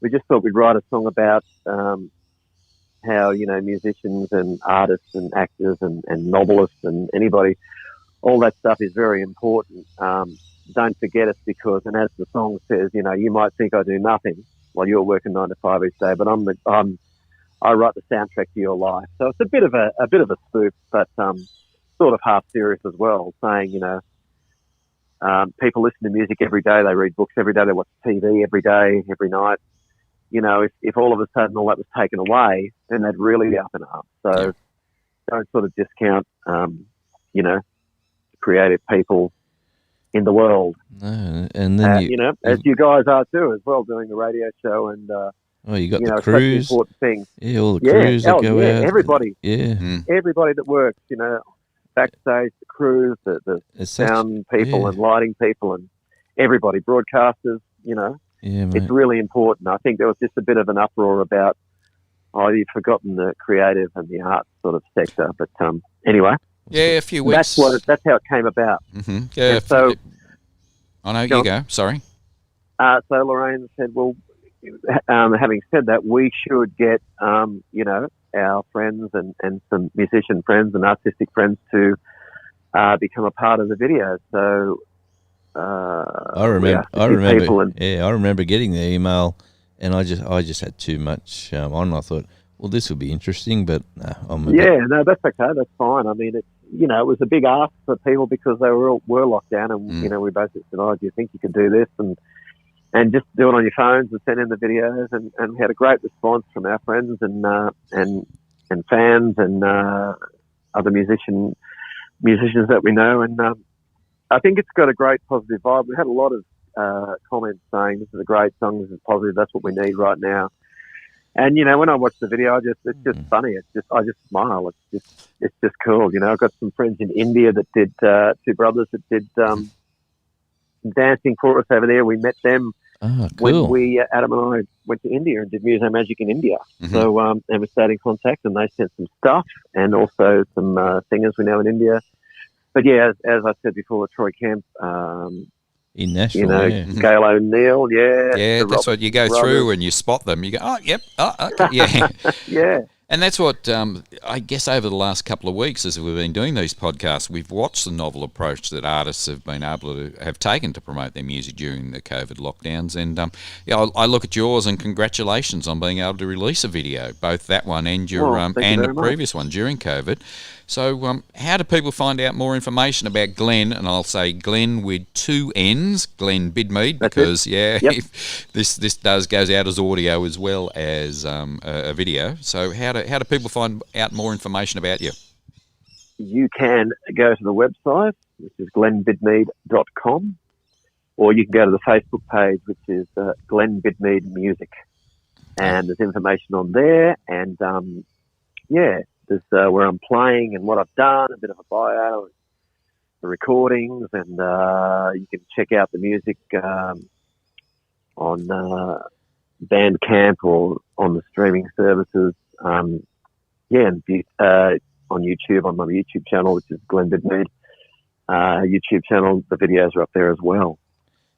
we just thought we'd write a song about how, musicians and artists and actors and novelists and anybody, all that stuff is very important. Don't forget us because, and as the song says, you might think I do nothing while you're working 9 to 5 each day, but I write the soundtrack to your life. So it's a bit of a spoof, but sort of half serious as well, saying, people listen to music every day, they read books every day, they watch TV every day, every night. If all of a sudden all that was taken away, then they'd really be up in arms. So don't sort of discount, creative people in the world. No, and then as you guys are too, as well, doing the radio show and. You got the crews. Such an important thing. Yeah, all the crews that go out. Everybody. Yeah. Everybody that works, backstage, the crews, the sound people and lighting people and everybody, broadcasters, it's really important. I think there was just a bit of an uproar about, you've forgotten the creative and the arts sort of sector. But anyway. Yeah, a few weeks. That's how it came about. Mm-hmm. Yeah. So. I know, you go. Sorry. So Lorraine said, well, having said that, we should get, our friends and some musician friends and artistic friends to become a part of the video. So I remember. I remember getting the email, and I just had too much on. I thought, well, this would be interesting, but no, that's okay. That's fine. I mean, it was a big ask for people because they were locked down, and we both said, "Oh, do you think you could do this?" And just do it on your phones and send in the videos, and we had a great response from our friends and fans and other musicians that we know, and I think it's got a great positive vibe. We had a lot of comments saying this is a great song, this is positive, that's what we need right now. And when I watch the video, it's just funny. I just smile. It's just cool. I've got some friends in India that did two brothers that did dancing for us over there. We met them cool. when Adam and I went to India and did Muso Magic in India. Mm-hmm. So and we stayed in contact, and they sent some stuff and also some singers we know in India. But yeah, as I said before, Troy Kemp, in Nashville, Gail O'Neill, that's what you go through and you spot them. You go, oh, yep, okay, yeah, yeah. And that's what I guess over the last couple of weeks, as we've been doing these podcasts, we've watched the novel approach that artists have been able to have taken to promote their music during the COVID lockdowns. And I look at yours, and congratulations on being able to release a video, both that one and your and the previous one during COVID. So how do people find out more information about Glenn? And I'll say Glenn with two N's, Glenn Bidmead, because this goes out as audio as well as a video. So how do people find out more information about you? You can go to the website, which is glennbidmead.com, or you can go to the Facebook page, which is Glenn Bidmead Music, and there's information on there, and there's where I'm playing and what I've done, a bit of a bio, the recordings, and you can check out the music on Bandcamp or on the streaming services. And on YouTube, on my YouTube channel, which is Glenn Bidmead YouTube channel, the videos are up there as well.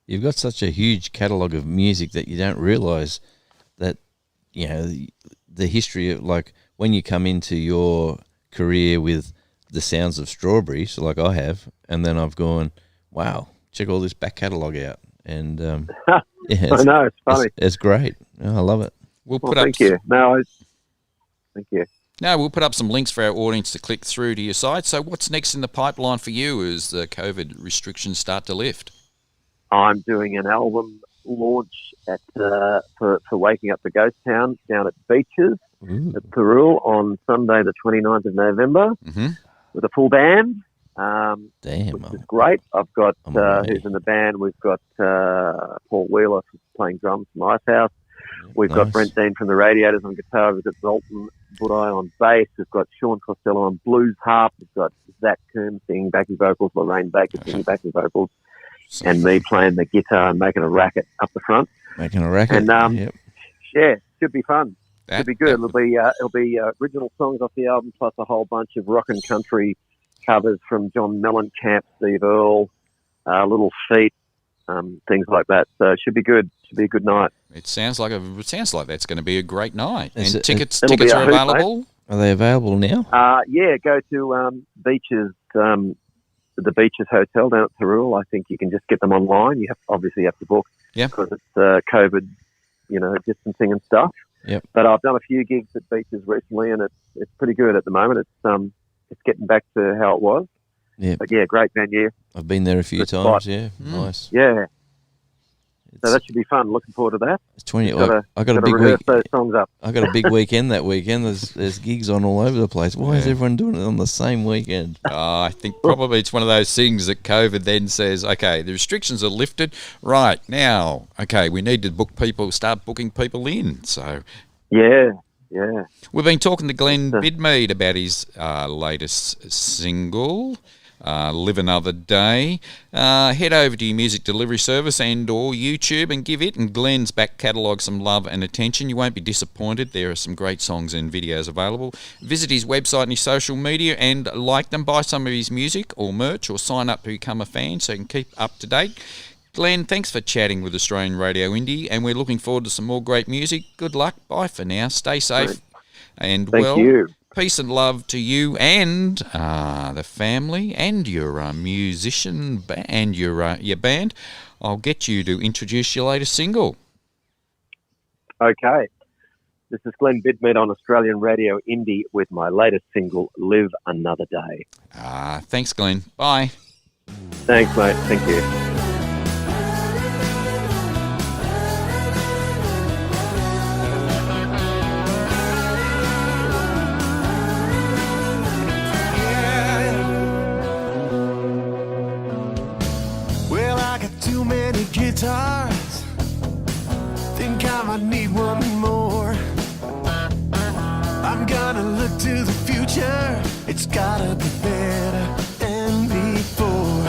You've got such a huge catalogue of music that you don't realise that, the history of, like, when you come into your career with the sounds of Strawberries, like I have, and then I've gone, wow, check all this back catalogue out. And I know, it's funny. It's great. Oh, I love it. Thank you. No, thank you. No, we'll put up some links for our audience to click through to your site. So what's next in the pipeline for you as the COVID restrictions start to lift? I'm doing an album launch at for Waking Up the Ghost Town down at Beaches at Thirroul on Sunday the 29th of November with a full band, which is great. I've got who's in the band. We've got Paul Wheeler playing drums from Icehouse. We've got Brent Dean from the Radiators on guitar. We've got Zoltan Budai on bass. We've got Sean Costello on blues harp. We've got Zach Coombs singing backing vocals, Lorraine Baker singing backing vocals, and me playing the guitar and making a racket up the front. Making a racket. And should be fun. Should be good. It'll be original songs off the album plus a whole bunch of rock and country covers from John Mellencamp, Steve Earle, Little Feat, things like that. So it should be good. Should be a good night. It sounds like that's going to be a great night. And tickets are available. Are they available now? Go to Beaches, the Beaches Hotel down at Thirroul. I think you can just get them online. You obviously have to book, because it's COVID, distancing and stuff. Yep. But I've done a few gigs at Beaches recently, and it's pretty good at the moment. It's getting back to how it was. Yeah. But yeah, great venue. I've been there a few times. Yeah, nice. Yeah. So that should be fun. Looking forward to that. It's 20. I got a big week. Those songs up. I got a big weekend that weekend. There's gigs on all over the place. Why is everyone doing it on the same weekend? I think probably it's one of those things that COVID then says, okay, the restrictions are lifted. Right now, okay, we need to start booking people in. So yeah. We've been talking to Glenn Bidmead about his latest single, Live Another Day. Head over to your music delivery service and or YouTube and give it and Glenn's back catalogue some love and attention. You won't be disappointed. There are some great songs and videos available. Visit his website and his social media and like them, buy some of his music or merch or sign up to become a fan so you can keep up to date. Glenn, thanks for chatting with Australian Radio Indie, and we're looking forward to some more great music. Good luck. Bye for now. Stay safe. Great. And Thank you. peace and love to you and the family and your musician and your band. I'll get you to introduce your latest single. Okay. This is Glenn Bidmead on Australian Radio Indie with my latest single, Live Another Day. Thanks, Glenn. Bye. Thanks, mate. Thank you. Well, I got too many guitars. Think I might need one more. I'm gonna look to the future. It's gotta be better than before.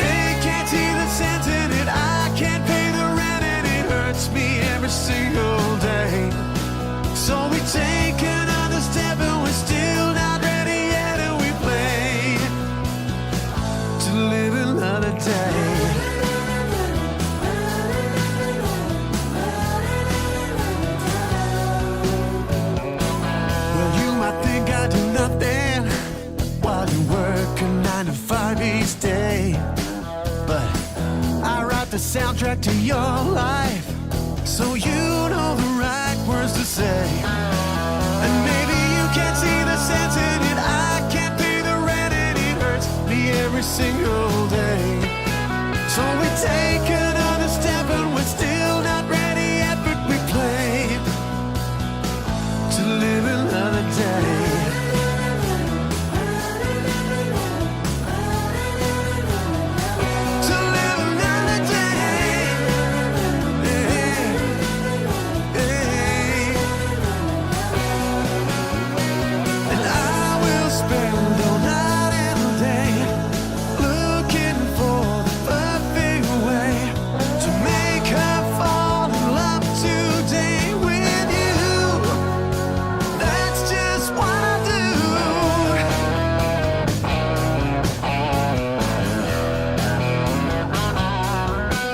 They can't see the sense in it. I can't pay the rent and it hurts me every single day. So we take another step and we're still not ready yet, and we play to live another day. I think I do nothing while you work a 9 to 5 each day, but I write the soundtrack to your life, so you know the right words to say. And maybe you can't see the sense in it. I can't pay the rent and it hurts me every single day. So we take another step and we're still not ready yet, but we play to live another day. To live another day. And I will spend all night and all day looking for the perfect way to make her fall in love today with you. That's just what I do.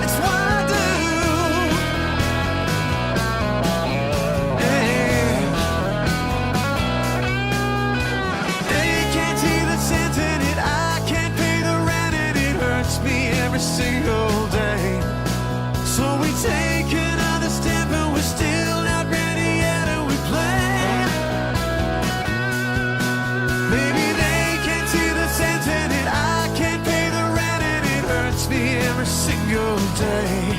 It's what I do. Yeah. They can't see the sense in it. I can't pay the rent and it hurts me every single day. So we take another step and we're still not ready yet, and we play. Maybe they can't see the sense in it. I can't pay the rent and it hurts me every single day.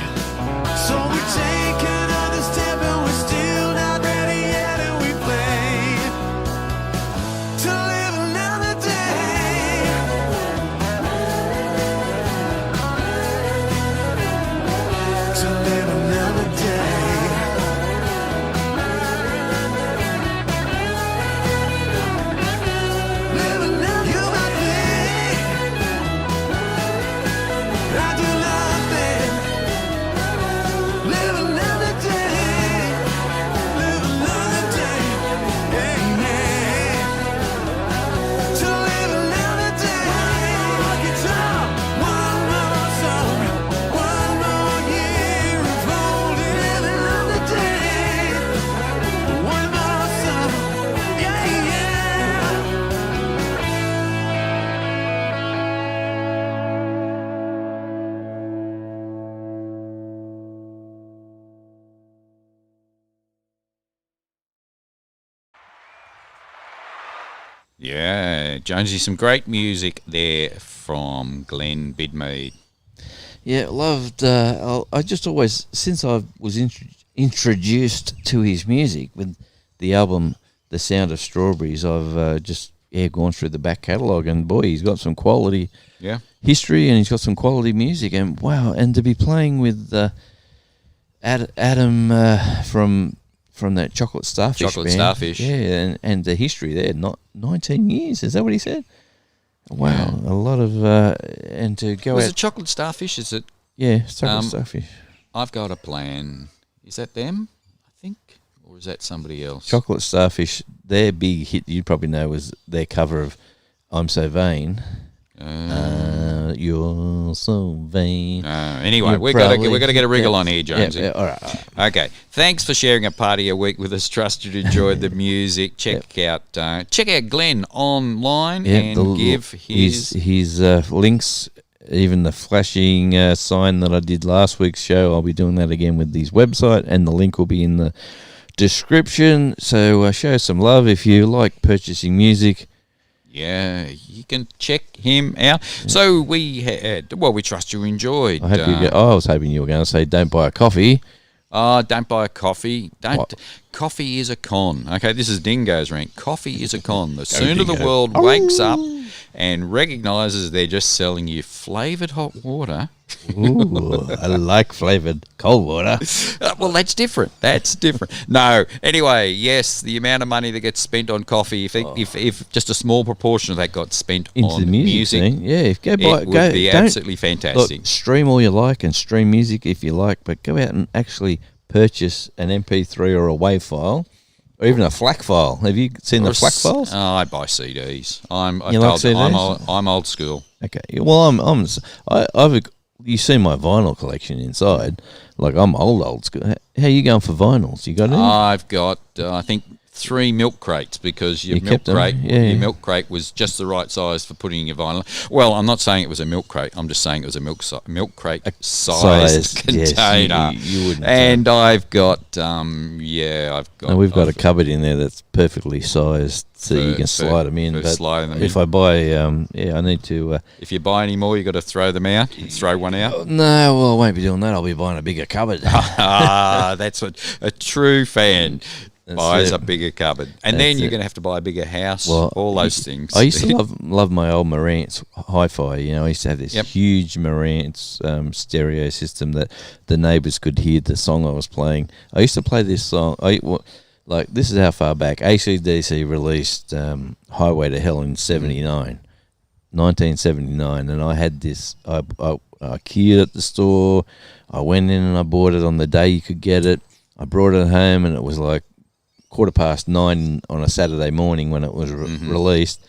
So we take another step and we're still not ready yet, and we play to live another day. To live another day. Live another. You might think I do nothing. Live another day. Live another day. Yeah, yeah. To live another day. One guitar, one more song, one more year of holding. Live another day. One more song. Yeah, yeah. Yeah, Jonesy, some great music there from Glenn Bidmead. Yeah, loved. I just always, since I was introduced to his music with the album "The Sound of Strawberries," I've just gone through the back catalogue, and boy, he's got some quality history, and he's got some quality music, and wow, and to be playing with Adam from that Chocolate Starfish band. Starfish. Yeah, and the history there, not 19 years, is that what he said? Wow, Yeah. a lot of, and to go Was out. it Chocolate Starfish? Is it? Yeah, Chocolate Starfish. I've got a plan. Is that them, I think? Or is that somebody else? Chocolate Starfish, their big hit, you probably know, was their cover of I'm So Vain. you're so vain. Anyway, You we've got probably to get a wriggle on here, Jonesy. Yeah, all right. Okay, thanks for sharing a part of your week with us. Trust you enjoyed the music. Check out Glenn online and give his links. Even the flashing sign that I did last week's show, I'll be doing that again with his website, and the link will be in the description. So show some love if you like purchasing music. Yeah, you can check him out. So we trust you enjoyed. I was hoping you were going to say don't buy a coffee. Don't buy a coffee. Coffee is a con. Okay, this is Dingo's rant. Coffee is a con. The sooner the world wakes up and recognises they're just selling you flavoured hot water. Ooh, I like flavoured cold water. Well, that's different. No, anyway, yes, the amount of money that gets spent on coffee, if just a small proportion of that got spent into on the music, it would be absolutely fantastic. Look, stream all you like and stream music if you like, but go out and actually purchase an MP3 or a WAV file. Or even a FLAC file. Have you seen the FLAC files? I buy CDs. I'm old school. Okay. Well, you see my vinyl collection inside. Like I'm old school. How you going for vinyls? You got any? I've got I think 3 milk crates because your milk crate was just the right size for putting in your vinyl. Well, I'm not saying it was a milk crate. I'm just saying it was a milk crate size container. Yes, you wouldn't. And I've got we've got a cupboard in there that's perfectly sized so you can slide them in. If I buy, I need to. If you buy any more, you got to throw them out. Throw one out. No, well, I won't be doing that. I'll be buying a bigger cupboard. That's what a true fan buys a bigger cupboard, and then you're going to have to buy a bigger house. Well, all those things. I used to love my old Marantz hi-fi. You know, I used to have this huge Marantz stereo system that the neighbours could hear the song I was playing. I used to play this song. This is how far back AC/DC released "Highway to Hell" in 1979, and I had this. I keyed at the store. I went in and I bought it on the day you could get it. I brought it home, and it was like 9:15 on a Saturday morning when it was released.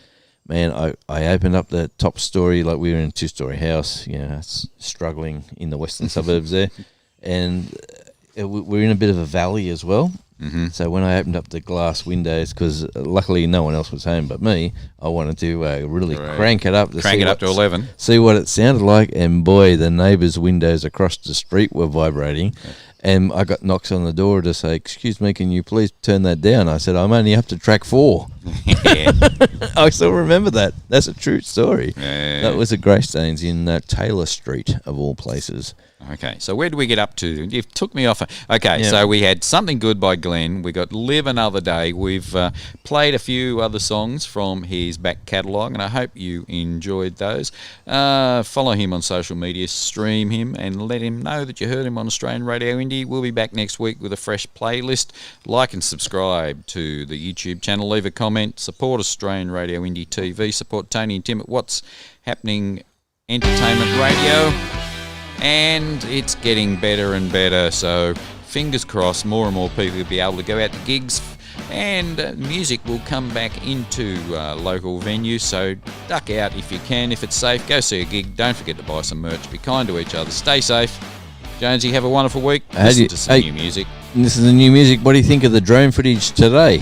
Man, I opened up the top story, like we were in a 2-story house, you know, struggling in the western suburbs there, and we're in a bit of a valley as well. Mm-hmm. So when I opened up the glass windows, because luckily no one else was home but me, I wanted to really crank it up to 11, see what it sounded like, and boy, the neighbours' windows across the street were vibrating. And I got knocks on the door to say, "Excuse me, can you please turn that down?" I said, "I'm only up to track 4." I still remember that. That's a true story. That was at Greystanes in Taylor Street, of all places. Okay, so where do we get up to? You took me off. So we had Something Good by Glenn. We got Live Another Day. We've played a few other songs from his back catalogue, and I hope you enjoyed those. Follow him on social media, stream him, and let him know that you heard him on Australian Radio Indie. We'll be back next week with a fresh playlist. Like and subscribe to the YouTube channel. Leave a comment. Support Australian Radio Indie TV. Support Tony and Tim at What's Happening Entertainment Radio. And it's getting better and better, so fingers crossed more and more people will be able to go out to gigs, and music will come back into local venues, so duck out if you can. If it's safe, go see a gig. Don't forget to buy some merch. Be kind to each other. Stay safe. Jonesy, have a wonderful week. Listen to some new music. This is the new music. What do you think of the drone footage today?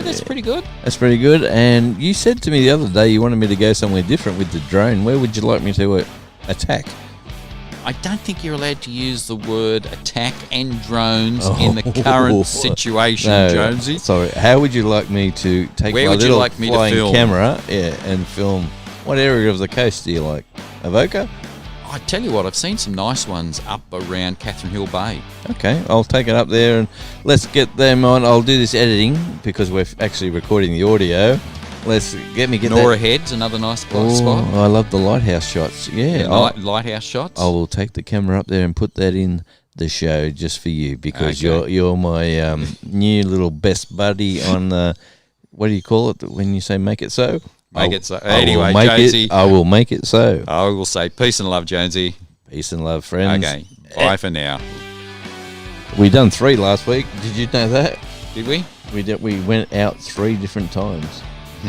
That's pretty good. That's pretty good. And you said to me the other day you wanted me to go somewhere different with the drone. Where would you like me to attack? I don't think you're allowed to use the word attack and drones in the current situation, Jonesy. Sorry. How would you like me to take my little flying camera and film? What area of the coast do you like? Avoca? I tell you what, I've seen some nice ones up around Catherine Hill Bay. Okay, I'll take it up there and let's get them on. I'll do this editing because we're actually recording the audio. Get Nora Head's another nice spot. I love the lighthouse shots. Yeah, lighthouse shots. I will take the camera up there and put that in the show just for you because you're my new little best buddy on what do you call it when you say make it so? Make it so. Anyway, Jonesy. I will make it so. I will say peace and love, Jonesy. Peace and love, friends. Okay, bye for now. We done 3 last week. Did you know that? Did we? We went out 3 different times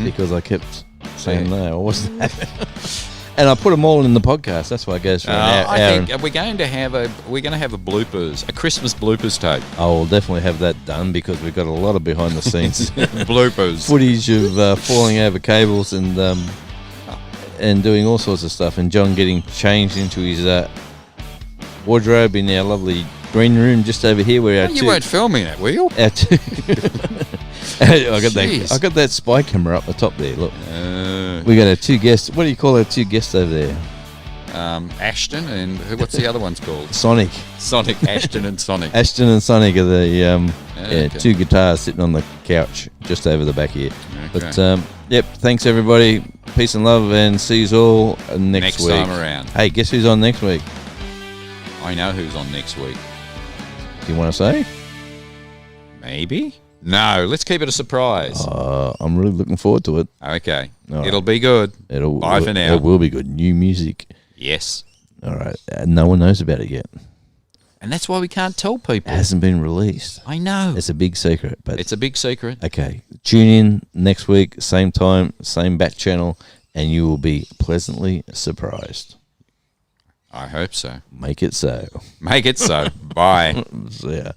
because I kept saying no, I wasn't having. And I put them all in the podcast. That's why it goes for an hour. I think we're going to have a bloopers, a Christmas bloopers tape. I will definitely have that done because we've got a lot of behind the scenes bloopers footage of falling over cables and doing all sorts of stuff, and John getting changed into his wardrobe in our lovely green room just over here. Where you weren't filming it, were you? I got that spy camera up the top there. Look, we got our two guests. What do you call our two guests over there? Ashton and what's the other one's called? Sonic, Ashton and Sonic. Ashton and Sonic are the Okay. two guitars sitting on the couch just over the back here. Okay. But yep, thanks everybody. Peace and love, and see you all next week. Time around. Hey, guess who's on next week? I know who's on next week. Do you want to say? Maybe. No, let's keep it a surprise. I'm really looking forward to it. Okay. All It'll right. be good. Bye for now. It will be good. New music. Yes. All right. No one knows about it yet. And that's why we can't tell people. It hasn't been released. I know. It's a big secret. But It's a big secret. okay. Tune in next week, same time, same back channel, and you will be pleasantly surprised. I hope so. Make it so. Make it so. Bye. So, yeah.